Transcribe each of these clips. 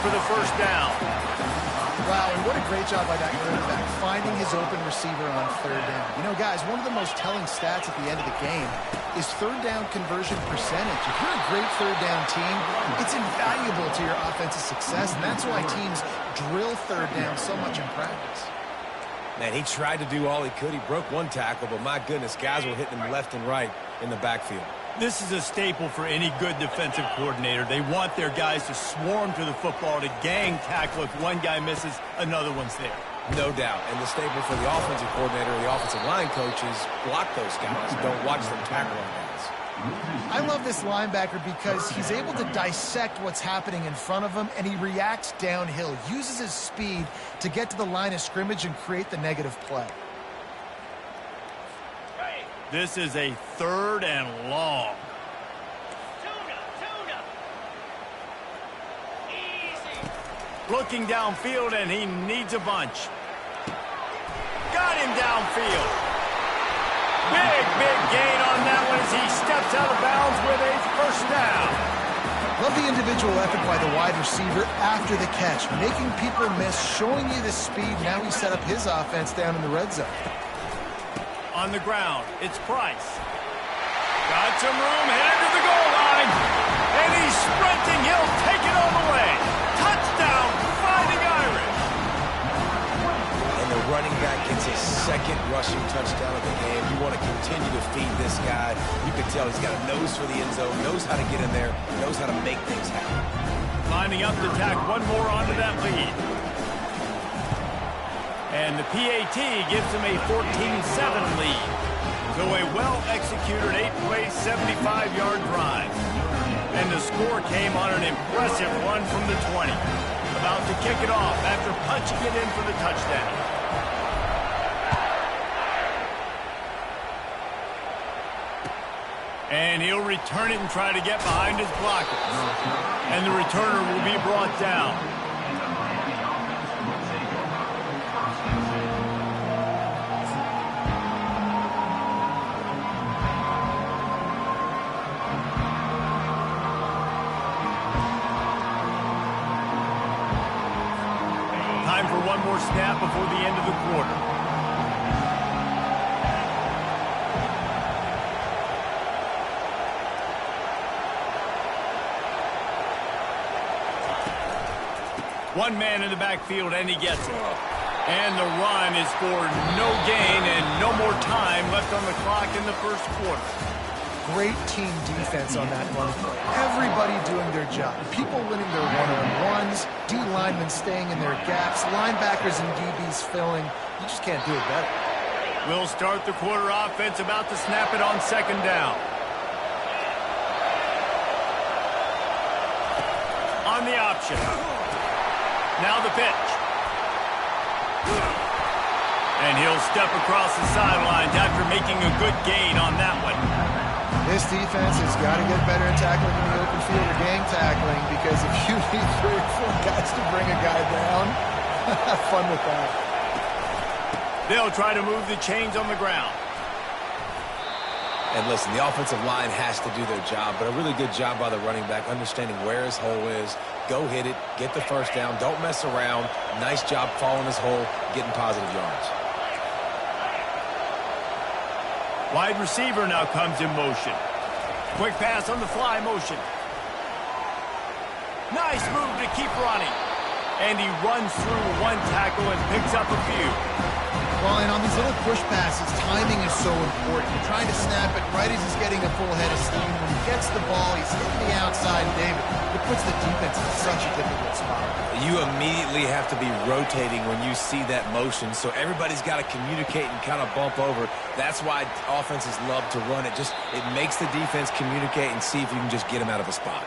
for the first down. Wow, and what a great job by that quarterback, finding his open receiver on third down. You know, guys, one of the most telling stats at the end of the game is third down conversion percentage. If you're a great third down team, it's invaluable to your offensive success, and that's why teams drill third down so much in practice. Man, he tried to do all he could. He broke one tackle, but my goodness, guys were hitting him left and right in the backfield. This is a staple for any good defensive coordinator. They want their guys to swarm to the football, to gang tackle. If one guy misses, another one's there. No doubt. And the staple for the offensive coordinator or the offensive line coach is block those guys. Don't watch them tackle on guys. I love this linebacker because he's able to dissect what's happening in front of him, and he reacts downhill, uses his speed to get to the line of scrimmage and create the negative play. This is a third and long. Looking downfield, and he needs a bunch. Got him downfield. Big gain on that one as he steps out of bounds with a first down. Love the individual effort by the wide receiver after the catch, making people miss, showing you the speed. Now he set up his offense down in the red zone. On the ground, it's Price. Got some room, headed to the goal line. And he's sprinting. He'll take it all the way. Touchdown, Fighting Irish. And the running back gets his second rushing touchdown of the game. You want to continue to feed this guy. You can tell he's got a nose for the end zone, knows how to get in there, knows how to make things happen. Lining up to tack one more onto that lead. And the PAT gives him a 14-7 lead. So a well-executed 8-play, 75-yard drive. And the score came on an impressive run from the 20. About to kick it off after punching it in for the touchdown. And he'll return it and try to get behind his blockers. And the returner will be brought down. Time for one more snap before the end of the quarter. One man in the backfield, and he gets it. And the run is for no gain and no more time left on the clock in the first quarter. Great team defense on that run play. Everybody doing their job. People winning their one-on-ones, D linemen staying in their gaps, linebackers and DBs filling. You just can't do it better. We'll start the quarter offense, about to snap it on second down. On the option. Now the pitch. And he'll step across the sidelines after making a good gain on that one. This defense has got to get better at tackling in the open field or gang tackling, because if you need 3 or 4 guys to bring a guy down, have fun with that. They'll try to move the chains on the ground. And listen, the offensive line has to do their job, but a really good job by the running back, understanding where his hole is. Go hit it, get the first down, don't mess around. Nice job following his hole, getting positive yards. Wide receiver now comes in motion. Quick pass on the fly motion. Nice move to keep running. And he runs through one tackle and picks up a few. Well, and on these little push passes, timing is so important. You're trying to snap it right as he's getting a full head of steam. When he gets the ball, he's hitting the outside, David. It puts the defense in such a difficult spot. You immediately have to be rotating when you see that motion, so everybody's got to communicate and kind of bump over. That's why offenses love to run it. It makes the defense communicate and see if you can just get him out of a spot.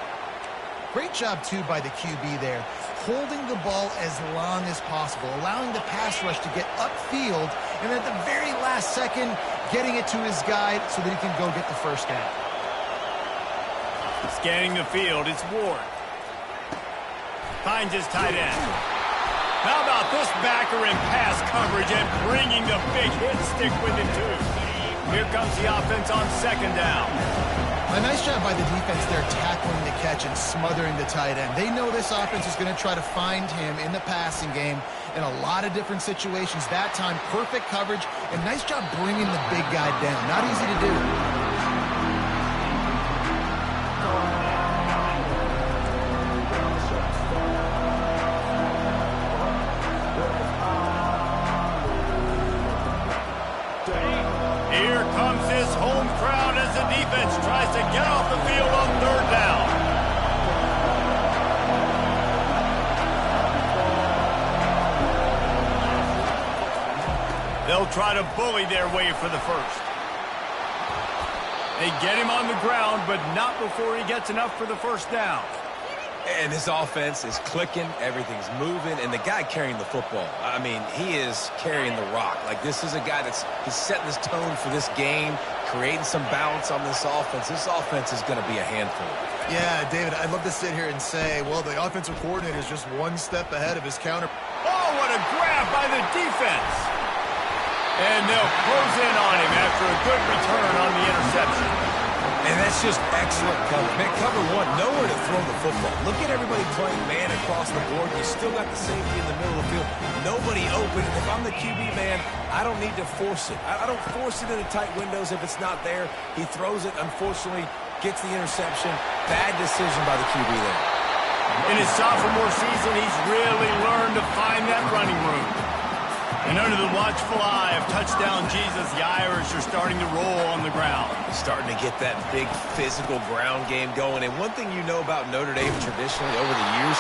Great job, too, by the QB there, holding the ball as long as possible, allowing the pass rush to get upfield, and at the very last second, getting it to his guy so that he can go get the first down. Scanning the field, it's Ward. Finds his tight end. How about this backer in pass coverage and bringing the big hit stick with it, too. Here comes the offense on second down. A nice job by the defense there tackling the catch and smothering the tight end. They know this offense is going to try to find him in the passing game in a lot of different situations. That time, perfect coverage, and nice job bringing the big guy down. Not easy to do. Here comes this home crowd as the defense tries to get off the field on third down. They'll try to bully their way for the first. They get him on the ground, but not before he gets enough for the first down. And his offense is clicking, everything's moving, and the guy carrying the football, I mean, he is carrying the rock. Like, this is a guy he's setting this tone for this game, creating some balance on this offense. This offense is going to be a handful. Yeah, David, I'd love to sit here and say, well, the offensive coordinator is just one step ahead of his counter. Oh, what a grab by the defense. And they'll close in on him after a good return on the interception. And that's just excellent cover. Man, cover one, nowhere to throw the football. Look at everybody playing man across the board. You still got the safety in the middle of the field. Nobody open. If I'm the QB man, I don't need to force it. I don't force it into tight windows if it's not there. He throws it, unfortunately, gets the interception. Bad decision by the QB there. In his sophomore season, he's really learned to find that running room. And under the watchful eye of touchdown Jesus, the Irish are starting to roll on the ground. Starting to get that big physical ground game going. And one thing you know about Notre Dame traditionally over the years,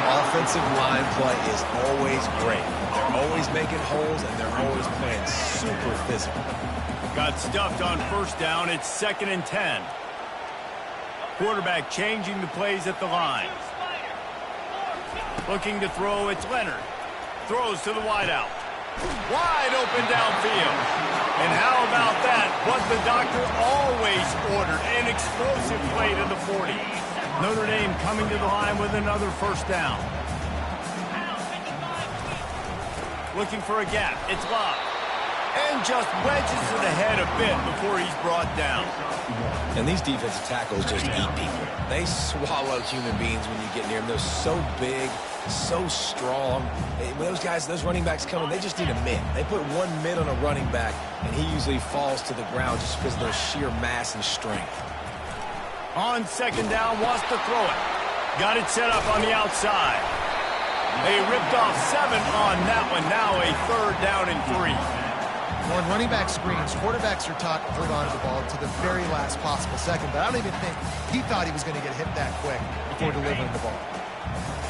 offensive line play is always great. They're always making holes, and they're always playing super physical. Got stuffed on first down. It's 2nd and 10. Quarterback changing the plays at the line. Looking to throw, it's Leonard. Throws to the wideout. Wide open downfield. And how about that? What the doctor always ordered. An explosive play to the 40. Notre Dame coming to the line with another first down. Looking for a gap. It's locked. And just wedges it ahead a bit before he's brought down. And these defensive tackles just eat people. They swallow human beings when you get near them. They're so big, so strong. When those guys, those running backs come in, they just need a mid. They put one mid on a running back, and he usually falls to the ground just because of their sheer mass and strength. On 2nd down, wants to throw it. Got it set up on the outside. They ripped off 7 on that one. Now a 3rd down and 3. On running back screens, quarterbacks are taught to hold on to the ball to the very last possible second, but I don't even think he thought he was going to get hit that quick before delivering the ball.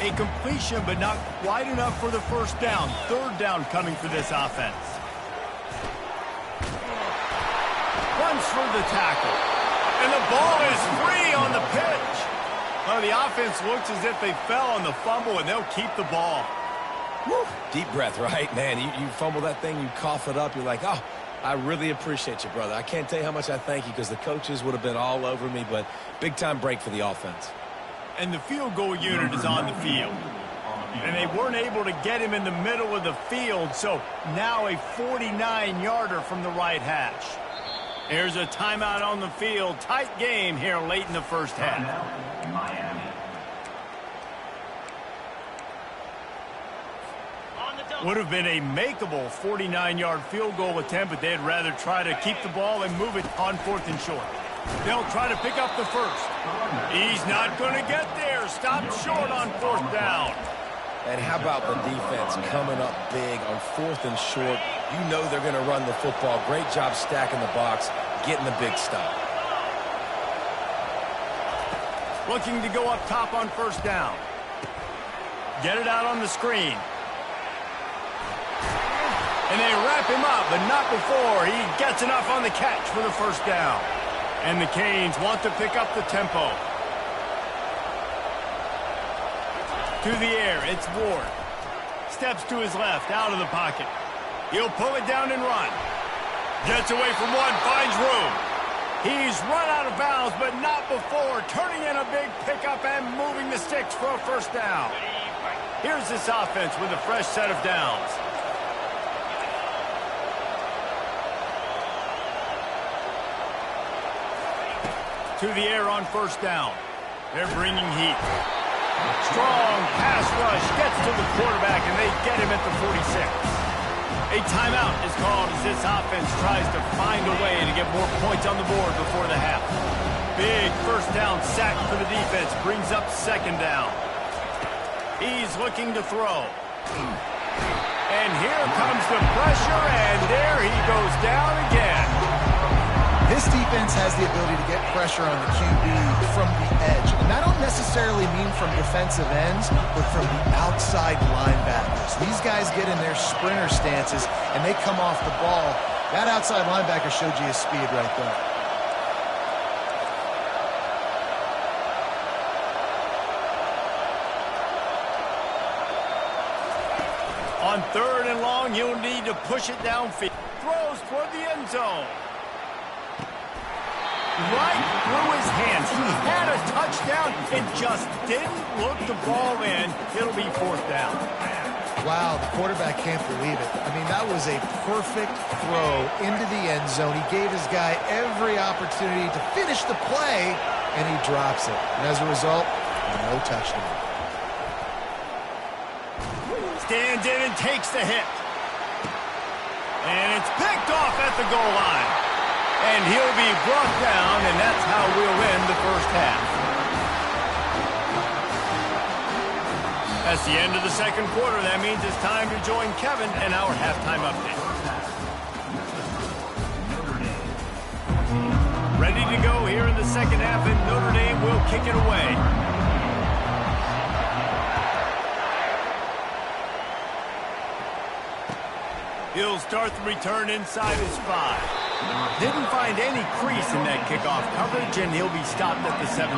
A completion, but not quite enough for the first down. 3rd down coming for this offense. Runs for the tackle. And the ball is free on the pitch. Well, the offense looks as if they fell on the fumble, and they'll keep the ball. Woo. Deep breath, right? Man, you fumble that thing, you cough it up, you're like, oh, I really appreciate you, brother. I can't tell you how much I thank you because the coaches would have been all over me, but big-time break for the offense. And the field goal unit is on the field. And they weren't able to get him in the middle of the field, so now a 49-yarder from the right hash. There's a timeout on the field. Tight game here late in the first half. Would have been a makeable 49-yard field goal attempt, but they'd rather try to keep the ball and move it on 4th and short. They'll try to pick up the first. He's not going to get there. Stopped short on 4th down. And how about the defense coming up big on 4th and short? You know they're going to run the football. Great job stacking the box, getting the big stop. Looking to go up top on 1st down. Get it out on the screen. And they wrap him up, but not before he gets enough on the catch for the first down. And the Canes want to pick up the tempo. To the air, it's Ward. Steps to his left, out of the pocket. He'll pull it down and run. Gets away from one, finds room. He's run out of bounds, but not before turning in a big pickup and moving the sticks for a first down. Here's this offense with a fresh set of downs. to the air on first down. They're bringing heat. Strong pass rush gets to the quarterback, and they get him at the 46. A timeout is called as this offense tries to find a way to get more points on the board before the half. Big first down sack for the defense brings up second down. He's looking to throw. And here comes the pressure, and there he goes down again. This defense has the ability to get pressure on the QB from the edge. And that don't necessarily mean from defensive ends, but from the outside linebackers. These guys get in their sprinter stances, and they come off the ball. That outside linebacker showed you his speed right there. On third and long, you'll need to push it downfield. Throws toward the end zone. Right through his hands. He had a touchdown and just didn't look the ball in. It'll be fourth down. Wow, the quarterback can't believe it. I mean, that was a perfect throw into the end zone. He gave his guy every opportunity to finish the play, and he drops it. And as a result, no touchdown. Stands in and takes the hit. And it's picked off at the goal line. And he'll be brought down, and that's how we'll end the first half. That's the end of the second quarter. That means it's time to join Kevin and our halftime update. Ready to go here in the second half, and Notre Dame will kick it away. He'll start the return inside his 5. Didn't find any crease in that kickoff coverage, and he'll be stopped at the 17.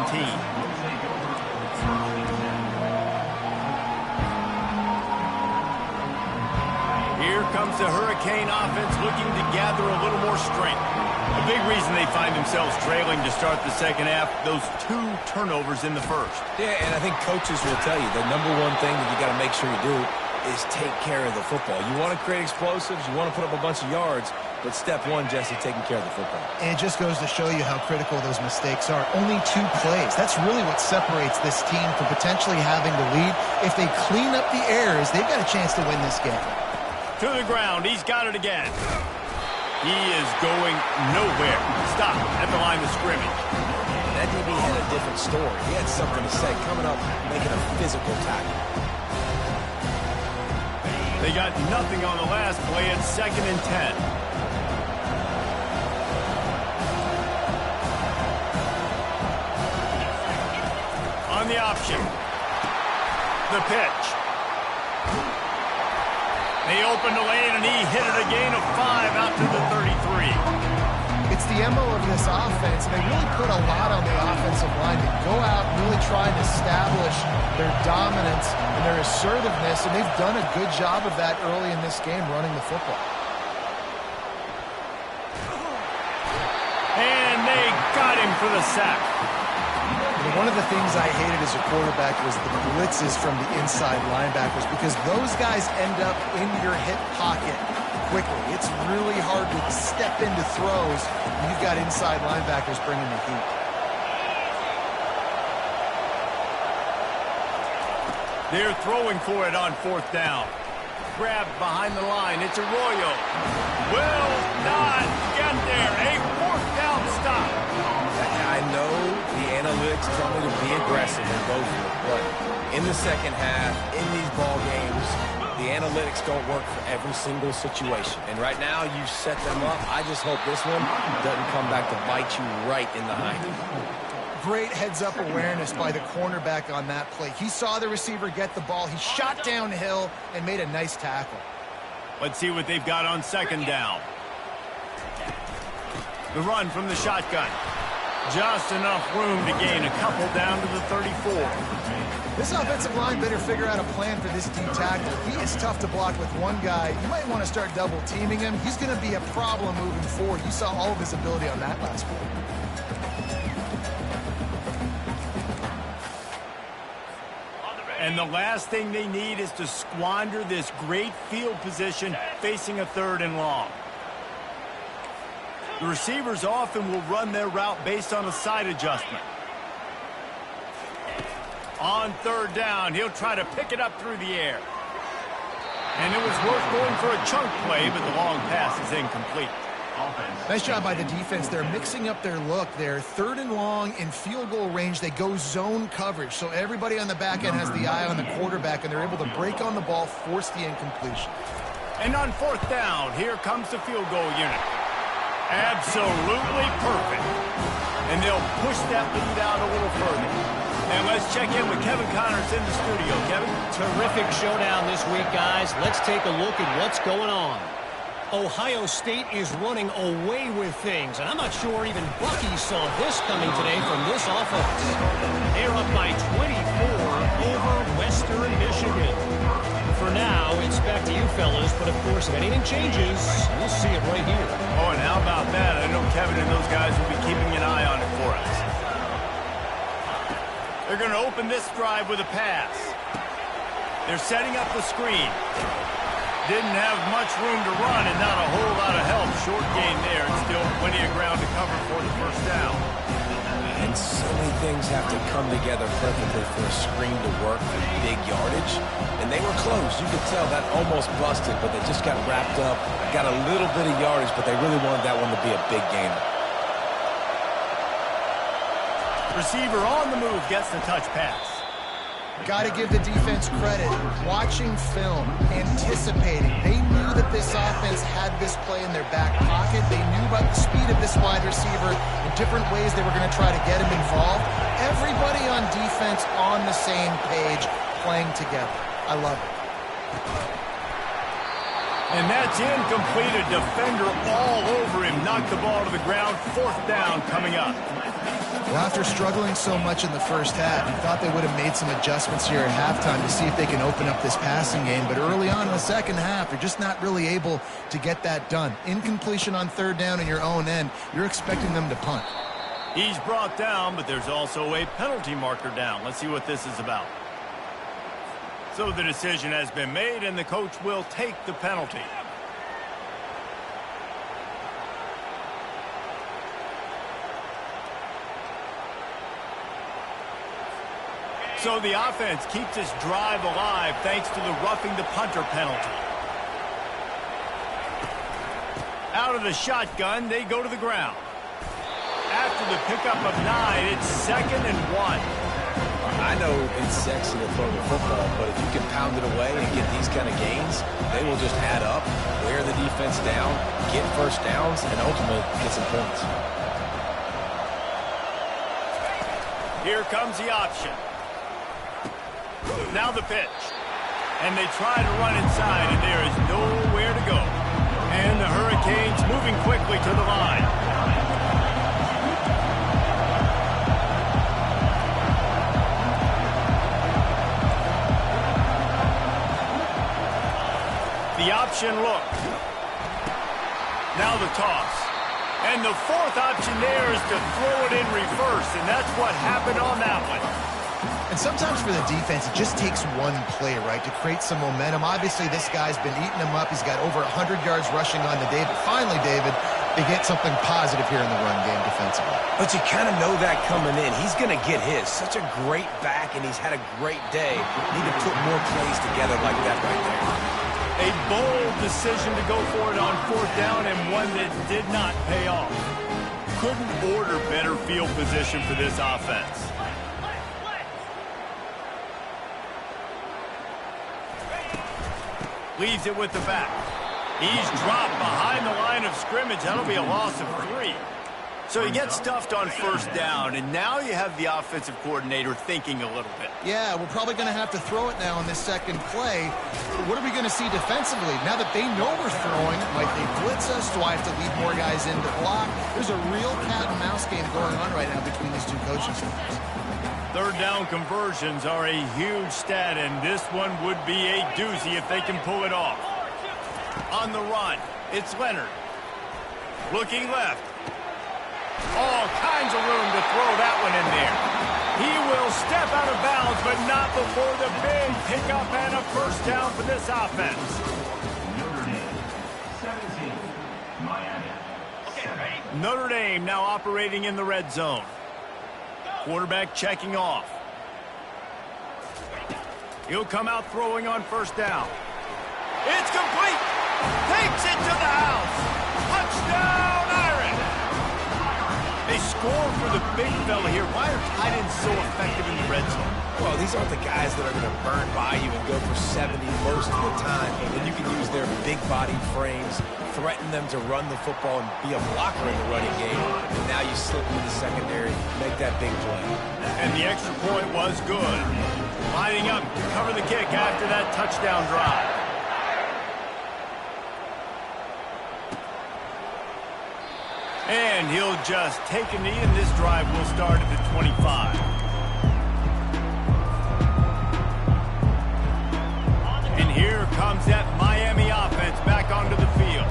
Here comes the Hurricane offense looking to gather a little more strength. A big reason they find themselves trailing to start the second half, those 2 turnovers in the first. Yeah, and I think coaches will tell you the number one thing that you got to make sure you do is take care of the football. You want to create explosives, you want to put up a bunch of yards, but step one, Jesse, taking care of the football. And it just goes to show you how critical those mistakes are. Only 2 plays. That's really what separates this team from potentially having the lead. If they clean up the errors, they've got a chance to win this game. To the ground. He's got it again. He is going nowhere. Stop at the line of scrimmage. That DB had a different story. He had something to say, coming up, making a physical tackle. They got nothing on the last play. It's 2nd and 10. On the option. The pitch. They opened the lane, and he hit it a gain of 5 out to the 33. It's the MO of this offense, and they really put a lot on the offensive line to go out and really try and establish their dominance and their assertiveness, and they've done a good job of that early in this game running the football. And they got him for the sack. And one of the things I hated as a quarterback was the blitzes from the inside linebackers, because those guys end up in your hip pocket quickly. It's really hard to step into throws when you've got inside linebackers bringing the heat. They're throwing for it on 4th down. Grabbed behind the line. It's Arroyo. Will not get there. A 4th down stop. I know the analytics tell me to be aggressive and go for it, but in the second half, in these ball games, the analytics don't work for every single situation. And right now, you set them up. I just hope this one doesn't come back to bite you right in the hind. Great heads-up awareness by the cornerback on that play. He saw the receiver get the ball. He shot downhill and made a nice tackle. Let's see what they've got on 2nd down. The run from the shotgun. Just enough room to gain a couple down to the 34. This offensive line better figure out a plan for this deep tackle. He is tough to block with one guy. You might want to start double-teaming him. He's going to be a problem moving forward. You saw all of his ability on that last play. And the last thing they need is to squander this great field position facing a 3rd and long. The receivers often will run their route based on a side adjustment. On third down, he'll try to pick it up through the air. And it was worth going for a chunk play, but the long pass is incomplete. Nice job by the defense. They're mixing up their look. They're third and long in field goal range. They go zone coverage. So everybody on the back end has the eye on the quarterback, and they're able to break on the ball, force the incompletion. And on fourth down, here comes the field goal unit. Absolutely perfect. And they'll push that lead out a little further. And let's check in with Kevin Connors in the studio. Kevin? Terrific showdown this week, guys. Let's take a look at what's going on. Ohio State is running away with things, and I'm not sure even Bucky saw this coming today from this offense. They're up by 24 over Western Michigan. For now, it's back to you fellas, but of course, if anything changes, we'll see it right here. Oh, and how about that? I know Kevin and those guys will be keeping an eye on it for us. They're going to open this drive with a pass. They're setting up the screen. Didn't have much room to run and not a whole lot of help. Short gain there and still plenty of ground to cover for the first down. And so many things have to come together perfectly for a screen to work for big yardage. And they were close. You could tell that almost busted, but they just got wrapped up, got a little bit of yardage, but they really wanted that one to be a big gainer. Receiver on the move gets the touch pass. Got to give the defense credit. Watching film, anticipating. They knew that this offense had this play in their back pocket. They knew about the speed of this wide receiver and different ways they were going to try to get him involved. Everybody on defense on the same page, playing together. I love it. And that's incomplete. A defender all over him. Knocked the ball to the ground. Fourth down coming up. Well, after struggling so much in the first half, you thought they would have made some adjustments here at halftime to see if they can open up this passing game. But early on in the second half, they're just not really able to get that done. Incompletion on third down in your own end, you're expecting them to punt. He's brought down, but there's also a penalty marker down. Let's see what this is about. So the decision has been made, and the coach will take the penalty. So the offense keeps this drive alive thanks to the roughing the punter penalty. Out of the shotgun, they go to the ground. After the pickup of 9, it's 2nd and 1. I know it's sexy to throw the football, but if you can pound it away and get these kind of gains, they will just add up, wear the defense down, get first downs, and ultimately get some points. Here comes the option. Now the pitch. And they try to run inside, and there is nowhere to go. And the Hurricanes moving quickly to the line. The option look. Now the toss. And the fourth option there is to throw it in reverse, and that's what happened on that one. And sometimes for the defense, it just takes one play, right, to create some momentum. Obviously, this guy's been eating them up. He's got over 100 yards rushing on the day. But finally, David, they get something positive here in the run game defensively. But you kind of know that coming in. He's going to get his. Such a great back, and he's had a great day. Need to put more plays together like that right there. A bold decision to go for it on fourth down, and one that did not pay off. Couldn't order better field position for this offense. Leaves it with the back. He's dropped behind the line of scrimmage. That'll be a loss of 3. So he gets stuffed on first down, and now you have the offensive coordinator thinking a little bit. Yeah, we're probably going to have to throw it now on this second play. But what are we going to see defensively? Now that they know we're throwing, might they blitz us? Do I have to leave more guys in to block? There's a real cat and mouse game going on right now between these two coaching staffs. Third down conversions are a huge stat, and this one would be a doozy if they can pull it off. On the run, it's Leonard. Looking left. All kinds of room to throw that one in there. He will step out of bounds, but not before the big pickup and a first down for this offense. Notre Dame now operating in the red zone. Quarterback checking off. He'll come out throwing on first down. It's complete. Takes it to the house. Touchdown, Irish. They score for the big fella here. Why are tight ends so effective in the red zone? Well, these aren't the guys that are going to burn by you and go for 70 most of the time. And you can use their big-bodied frames, threaten them to run the football and be a blocker in the running game. And now you slip into the secondary, make that big play. And the extra point was good. Lining up to cover the kick after that touchdown drive. And he'll just take a knee, and this drive will start at the 25. And here comes that Miami offense back onto the field.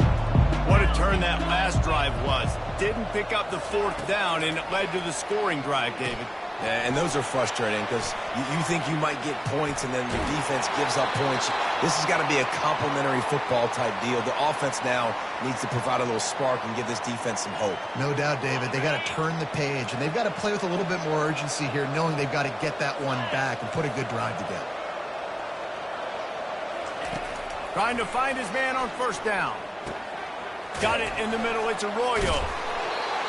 What a turn that last drive was. Didn't pick up the fourth down, and it led to the scoring drive, David. Yeah, and those are frustrating because you think you might get points and then your defense gives up points. This has got to be a complementary football type deal. The offense now needs to provide a little spark and give this defense some hope. No doubt, David. They got to turn the page, and they've got to play with a little bit more urgency here, knowing they've got to get that one back and put a good drive together. Trying to find his man on first down. Got it in the middle. It's Arroyo.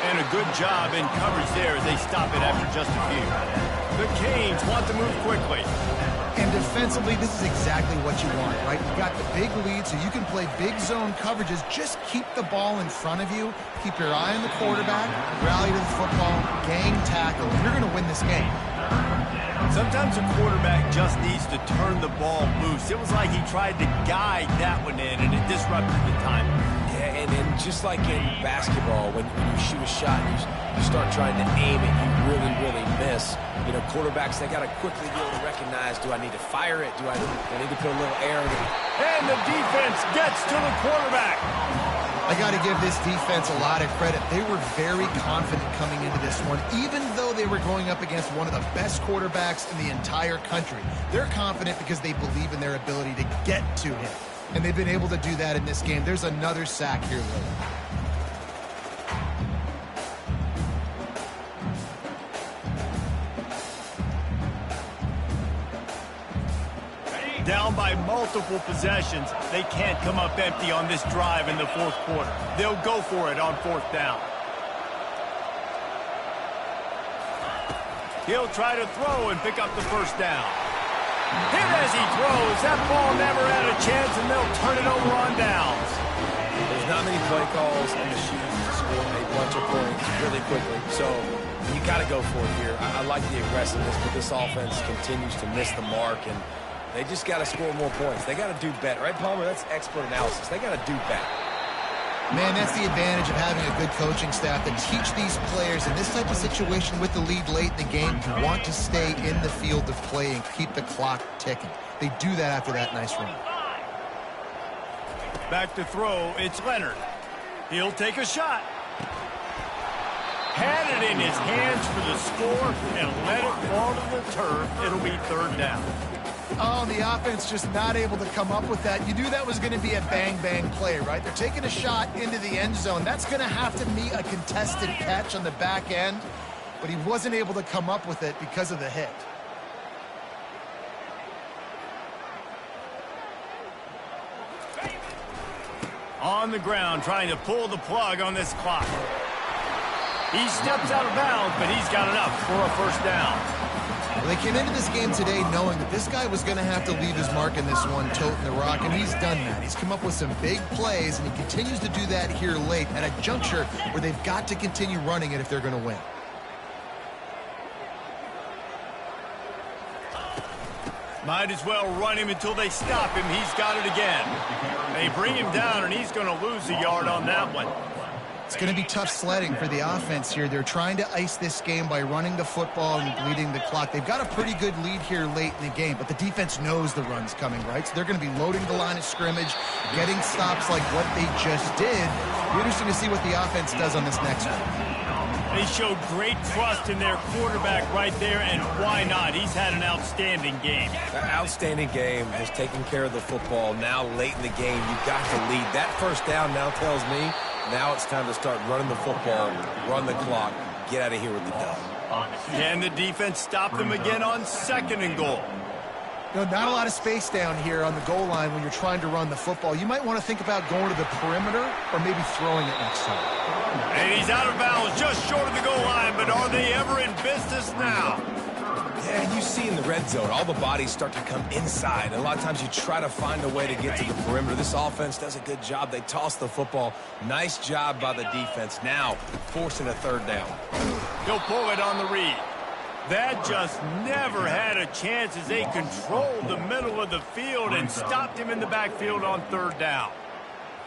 And a good job in coverage there as they stop it after just a few. The Canes want to move quickly. And defensively, this is exactly what you want, right? You got the big lead, so you can play big zone coverages. Just keep the ball in front of you. Keep your eye on the quarterback. Rally to the football. Gang tackle. You're going to win this game. Sometimes a quarterback just needs to turn the ball loose. It was like he tried to guide that one in, and it disrupted the time. Yeah, and just like in basketball, when you shoot a shot and you start trying to aim it, you really miss. You know, quarterbacks, they got to quickly be able to recognize, do I need to fire it? Do I need to put a little air in it? And the defense gets to the quarterback. I got to give this defense a lot of credit. They were very confident coming into this one, even though they were going up against one of the best quarterbacks in the entire country. They're confident because they believe in their ability to get to him. And they've been able to do that in this game. There's another sack here, Lily. Down by multiple possessions, they can't come up empty on this drive in the fourth quarter. They'll go for it on fourth down. He'll try to throw and pick up the first down. Hit as he throws. That ball never had a chance, and they'll turn it over on downs. There's not many play calls on the sheet to score a bunch of points really quickly. So you got to go for it here. I like the aggressiveness, but this offense continues to miss the mark, and they just got to score more points. They got to do better. Right, Palmer? That's expert analysis. They got to do better. Man, that's the advantage of having a good coaching staff to teach these players in this type of situation with the lead late in the game to want to stay in the field of play and keep the clock ticking. They do that after that nice run. Back to throw, it's Leonard. He'll take a shot. Had it in his hands for the score and let it fall to the turf. It'll be third down. Oh, the offense just not able to come up with that. You knew that was going to be a bang-bang play, right? They're taking a shot into the end zone. That's going to have to be a contested catch on the back end, but he wasn't able to come up with it because of the hit. On the ground, trying to pull the plug on this clock. He steps out of bounds, but he's got enough for a first down. Well, they came into this game today knowing that this guy was going to have to leave his mark in this one, toting the rock, and he's done that. He's come up with some big plays, and he continues to do that here late at a juncture where they've got to continue running it if they're going to win. Might as well run him until they stop him. He's got it again. They bring him down, and he's going to lose a yard on that one. It's going to be tough sledding for the offense here. They're trying to ice this game by running the football and bleeding the clock. They've got a pretty good lead here late in the game, but the defense knows the run's coming, right? So they're going to be loading the line of scrimmage, getting stops like what they just did. It'll be interesting to see what the offense does on this next one. They showed great trust in their quarterback right there, and why not? He's had an outstanding game. An outstanding game, just taking care of the football. Now late in the game, you've got to lead. That first down now tells me Now it's time to start running the football, run the clock, get out of here with the dub. And the defense stopped them again on 2nd and goal. You know, not a lot of space down here on the goal line when you're trying to run the football. You might want to think about going to the perimeter or maybe throwing it next time. And he's out of bounds just short of the goal line, but are they ever in business now? Yeah, you see in the red zone, all the bodies start to come inside. And a lot of times you try to find a way to get to the perimeter. This offense does a good job. They toss the football. Nice job by the defense. Now forcing a 3rd down. He'll pull it on the read. That just never had a chance as they controlled the middle of the field and stopped him in the backfield on 3rd down.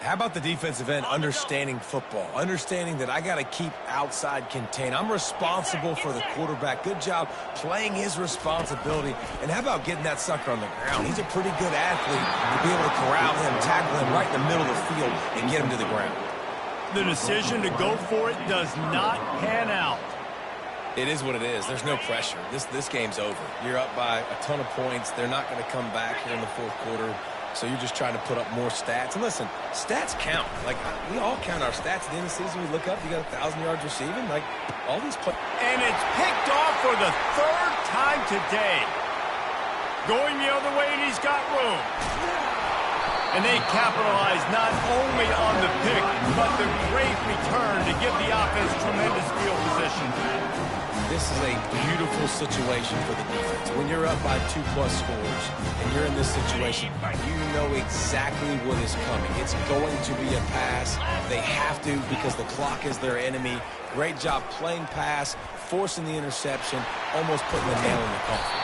How about the defensive end understanding football, understanding that I got to keep outside contained. I'm responsible for the quarterback. Good job playing his responsibility. And how about getting that sucker on the ground? He's a pretty good athlete to be able to corral him, tackle him right in the middle of the field, and get him to the ground. The decision to go for it does not pan out. It is what it is. There's no pressure. This game's over. You're up by a ton of points. They're not going to come back here in the 4th quarter. So you're just trying to put up more stats. And listen, stats count. Like, we all count our stats at the end of the season. We look up, you got 1,000 yards receiving. Like, all these plays. And it's picked off for the 3rd time today. Going the other way, and he's got room. And they capitalize not only on the pick, but the great return to give the offense tremendous field position. This is a beautiful situation for the defense. When you're up by 2+ scores and you're in this situation, you know exactly what is coming. It's going to be a pass. They have to because the clock is their enemy. Great job playing pass, forcing the interception, almost putting the nail in the coffin.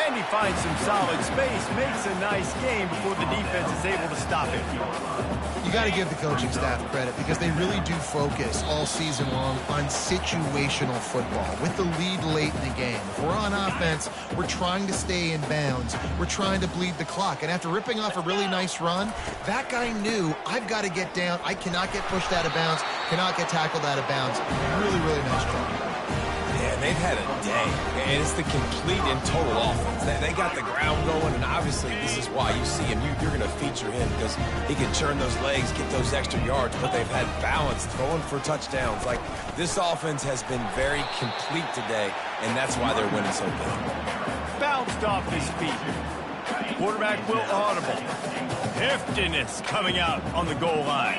And he finds some solid space, makes a nice game before the defense is able to stop it. You got to give the coaching staff credit because they really do focus all season long on situational football with the lead late in the game. If we're on offense, we're trying to stay in bounds. We're trying to bleed the clock. And after ripping off a really nice run, that guy knew, I've got to get down. I cannot get pushed out of bounds, cannot get tackled out of bounds. Really, really nice job. Yeah, they've had a day, and it's the complete and total offense. They got the ground going, and obviously this is why you see him. You're going to feature him because he can churn those legs, get those extra yards, but they've had balance, throwing for touchdowns. Like, this offense has been very complete today, and that's why they're winning so big. Bounced off his feet. Quarterback will audible. Heftiness coming out on the goal line.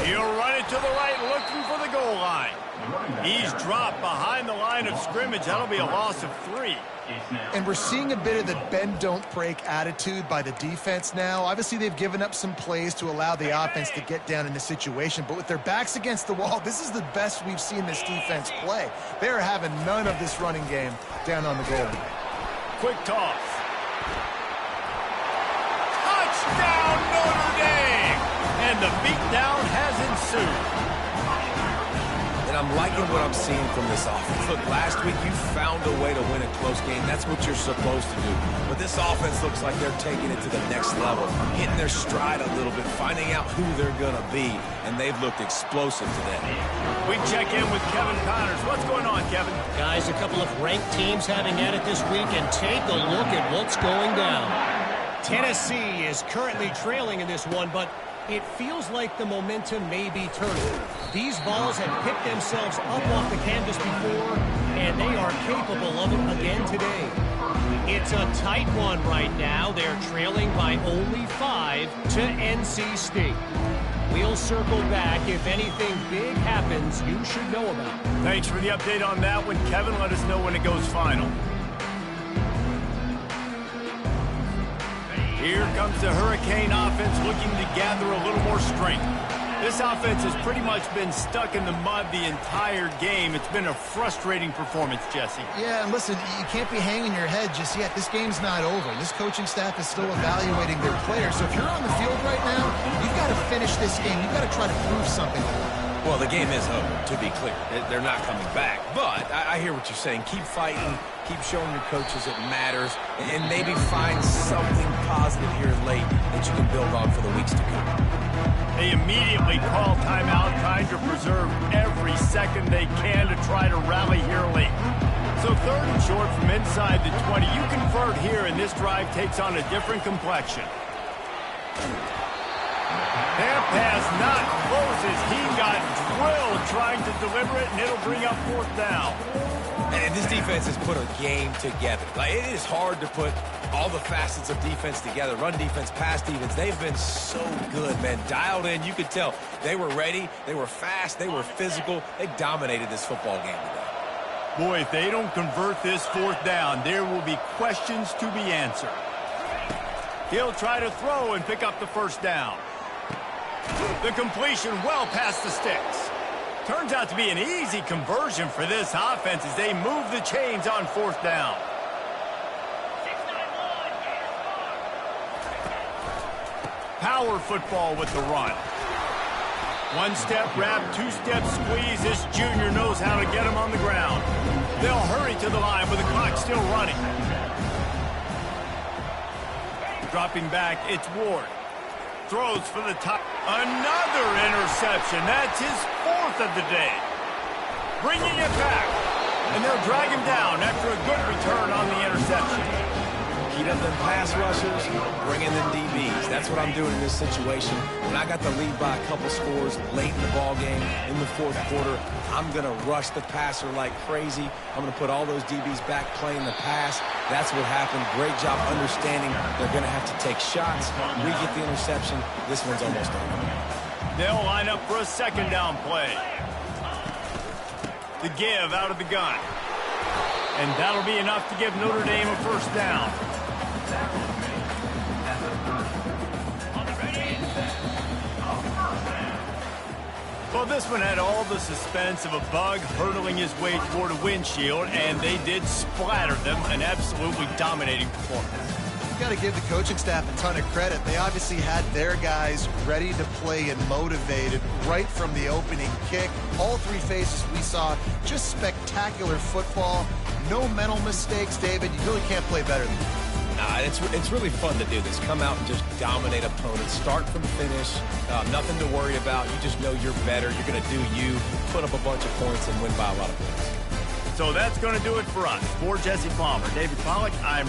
He'll run it to the right, looking for the goal line. He's dropped behind the line of scrimmage. That'll be a loss of 3. And we're seeing a bit of the bend, don't break attitude by the defense now. Obviously, they've given up some plays to allow the offense to get down in the situation. But with their backs against the wall, this is the best we've seen this defense play. They're having none of this running game down on the goal. Quick toss. Touchdown, Notre Dame! And the beatdown has ensued. And I'm liking what I'm seeing from this offense. Look, last week you found a way to win a close game. That's what you're supposed to do. But this offense looks like they're taking it to the next level, hitting their stride a little bit, finding out who they're going to be, and they've looked explosive today. We check in with Kevin Connors. What's going on, Kevin? Guys, a couple of ranked teams having at it this week, and take a look at what's going down. Tennessee is currently trailing in this one, but it feels like the momentum may be turning. These balls have picked themselves up off the canvas before, and they are capable of it again today. It's a tight one right now. They're trailing by only 5 to NC State. We'll circle back. If anything big happens, you should know about it. Thanks for the update on that one, Kevin. Let us know when it goes final. Here comes the Hurricane offense looking to gather a little more strength. This offense has pretty much been stuck in the mud the entire game. It's been a frustrating performance, Jesse. Yeah, and listen, you can't be hanging your head just yet. This game's not over. This coaching staff is still evaluating their players. So if you're on the field right now, you've got to finish this game. You've got to try to prove something. Well, the game is over, to be clear. They're not coming back. But I hear what you're saying. Keep fighting. Keep showing your coaches it matters. And maybe find something positive here late that you can build on for the weeks to come. They immediately call timeout, trying to preserve every second they can to try to rally here late. So 3rd and short from inside the 20. You convert here, and this drive takes on a different complexion. That pass not close as he got drilled trying to deliver it, and it'll bring up 4th down. And this defense has put a game together. Like, it is hard to put all the facets of defense together. Run defense, pass defense. They've been so good, man. Dialed in. You could tell they were ready. They were fast. They were physical. They dominated this football game today. Boy, if they don't convert this 4th down, there will be questions to be answered. He'll try to throw and pick up the 1st down. The completion well past the sticks. Turns out to be an easy conversion for this offense as they move the chains on 4th down. Power football with the run. 1-step wrap, 2-step squeeze. This junior knows how to get him on the ground. They'll hurry to the line with the clock still running. Dropping back, it's Ward. Throws for the top. Another interception. That's his 4th of the day. Bringing it back. And they'll drag him down after a good return on the interception. Heat up them pass rushers, bring in them DBs. That's what I'm doing in this situation. When I got the lead by a couple scores late in the ball game, in the 4th quarter, I'm going to rush the passer like crazy. I'm going to put all those DBs back playing the pass. That's what happened. Great job understanding they're going to have to take shots. We get the interception. This one's almost over. They'll line up for a 2nd down play. The give out of the gun. And that'll be enough to give Notre Dame a 1st down. Well, this one had all the suspense of a bug hurtling his way toward a windshield, and they did splatter them. An absolutely dominating performance. Got to give the coaching staff a ton of credit. They obviously had their guys ready to play and motivated right from the opening kick. All 3 phases we saw, just spectacular football. No mental mistakes, David. You really can't play better than that. It's really fun to do this. Come out and just dominate opponents. Start from finish. Nothing to worry about. You just know you're better. You're going to do you. Put up a bunch of points and win by a lot of points. So that's going to do it for us. For Jesse Palmer, David Pollack, I'm...